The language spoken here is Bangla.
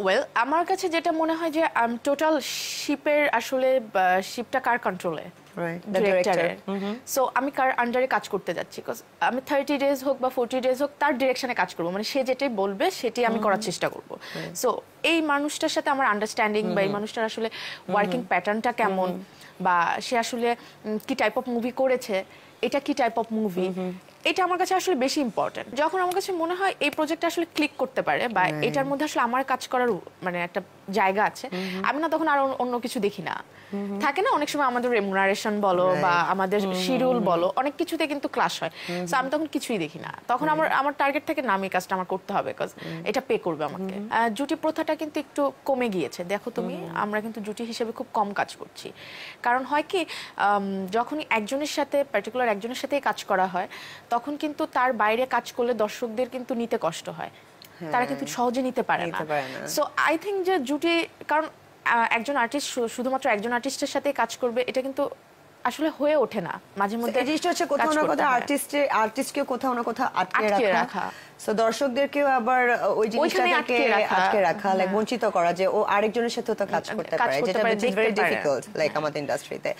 ওয়েল আমার কাছে যেটা মনে হয় যে টোটাল শিপের আসলে শিপটা কার কন্ট্রোলে, ডিরেক্টরের। সো আমি কার আন্ডারে কাজ করতে যাচ্ছি, বিকজ আমি 30 ডেজ হোক বা 40 ডেজ হোক তার ডিরেকশনে কাজ করবো, মানে সে যেটাই বলবে সেটাই আমি করার চেষ্টা করব। সো এই মানুষটার সাথে আমার আন্ডারস্ট্যান্ডিং বা এই মানুষটার আসলে ওয়ার্কিং প্যাটার্নটা কেমন, বা সে আসলে কি টাইপ অফ মুভি করেছে, এটা কি টাইপ অফ মুভি, এটা আমার কাছে আসলে বেশি ইম্পর্টেন্ট। যখন আমার কাছে মনে হয় এই প্রজেক্টটা আসলে ক্লিক করতে পারে বা এটার মধ্যে আসলে আমার কাজ করার মানে একটা জায়গা আছে, আমি না তখন আর অন্য কিছু দেখি না। থাকে না অনেক সময় আমাদের রেমুনারেশন বলো বা আমাদের শিডিউল বলো, অনেক কিছুতে কিন্তু ক্লাশ হয়। সো আমি তখন কিছুই দেখি না, তখন আমার টার্গেট থেকে না, আমি কাজটা আমার করতে হবে, বিকজ এটা পে করবে আমাকে। জুটি প্রথাটা কিন্তু একটু কমে গিয়েছে, দেখো তুমি, আমরা কিন্তু জুটি হিসেবে খুব কম কাজ করছি। কারণ হয় কি, যখনই একজনের সাথে পার্টিকুলার একজনের সাথেই কাজ করা হয়, তখন কিন্তু তার বাইরে কাজ করলে দর্শকদের কিন্তু নিতে কষ্ট হয়, তারা কিন্তু সহজে নিতে পারে না। সো আই থিঙ্ক যে জুটি, কারণ একজন আর্টিস্ট শুধুমাত্র একজন আর্টিস্টের সাথে কাজ করবে, এটা কিন্তু আসলে হয়ে ওঠে না। মাঝে মধ্যে জিনিসটা হচ্ছে কোথাও না কোথাও আর্টিস্টকে কোথাও না কোথাও আটকে রাখা, সো দর্শকদেরকেও আবার ওই জিনিসটাকে আটকে রাখা, লাইক বঞ্চিত করা যে ও আরেকজনের সাথে তো কাজ করতে পারে, যেটা ভেরি ডিফিকাল্ট লাইক আমাদের ইন্ডাস্ট্রিতে।